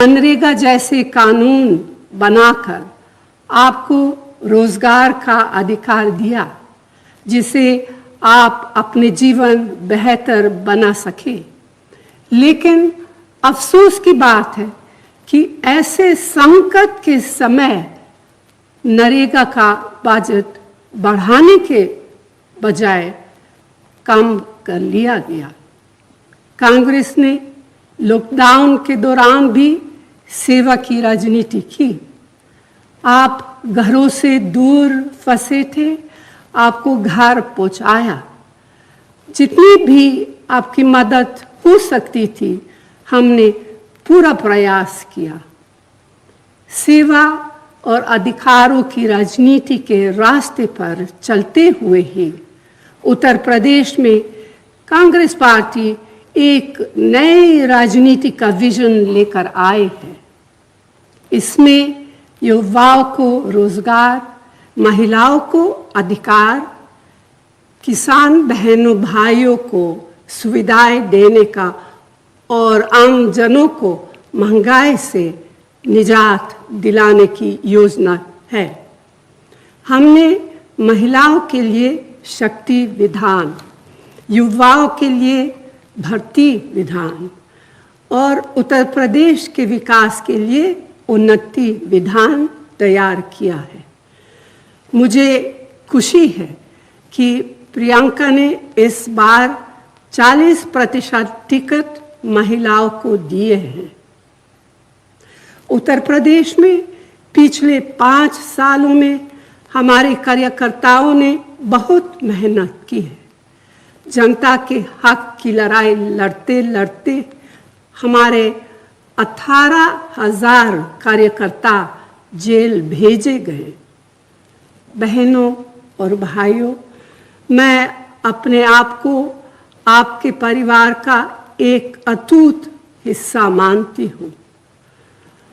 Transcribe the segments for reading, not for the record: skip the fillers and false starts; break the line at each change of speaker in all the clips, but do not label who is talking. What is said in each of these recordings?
मनरेगा जैसे कानून बनाकर आपको रोजगार का अधिकार दिया, जिसे आप अपने जीवन बेहतर बना सके। लेकिन अफसोस की बात है कि ऐसे संकट के समय नरेगा का बजट बढ़ाने के बजाय कम कर लिया गया। कांग्रेस ने लॉकडाउन के दौरान भी सेवा की राजनीति की। आप घरों से दूर फंसे थे, आपको घर पहुंचाया। जितनी भी आपकी मदद हो सकती थी, हमने पूरा प्रयास किया। सेवा और अधिकारों की राजनीति के रास्ते पर चलते हुए ही उत्तर प्रदेश में कांग्रेस पार्टी एक नए राजनीति का विजन लेकर आए हैं। इसमें युवाओं को रोजगार, महिलाओं को अधिकार, किसान बहनों भाइयों को सुविधाएं देने का और आम जनों को महंगाई से निजात दिलाने की योजना है। हमने महिलाओं के लिए शक्ति विधान, युवाओं के लिए भर्ती विधान और उत्तर प्रदेश के विकास के लिए उन्नति विधान तैयार किया है। मुझे खुशी है कि प्रियंका ने इस बार 40% टिकट महिलाओं को दिए हैं। उत्तर प्रदेश में पिछले 5 सालों में हमारे कार्यकर्ताओं ने बहुत मेहनत की है। जनता के हक की लड़ाई लड़ते लड़ते हमारे 18,000 कार्यकर्ता जेल भेजे गए। बहनों और भाइयों, मैं अपने आप को आपके परिवार का एक अटूट हिस्सा मानती हूँ।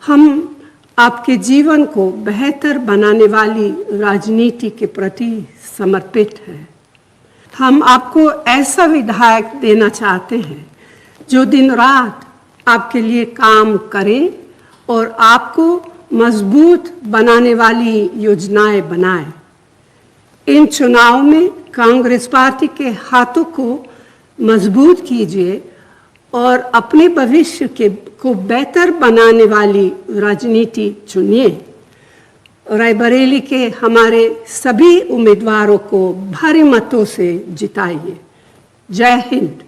हम आपके जीवन को बेहतर बनाने वाली राजनीति के प्रति समर्पित हैं। हम आपको ऐसा विधायक देना चाहते हैं जो दिन रात आपके लिए काम करे और आपको मजबूत बनाने वाली योजनाएं बनाए। इन चुनाव में कांग्रेस पार्टी के हाथों को मजबूत कीजिए और अपने भविष्य को बेहतर बनाने वाली राजनीति चुनिए। रायबरेली के हमारे सभी उम्मीदवारों को भारी मतों से जिताइए। जय हिंद।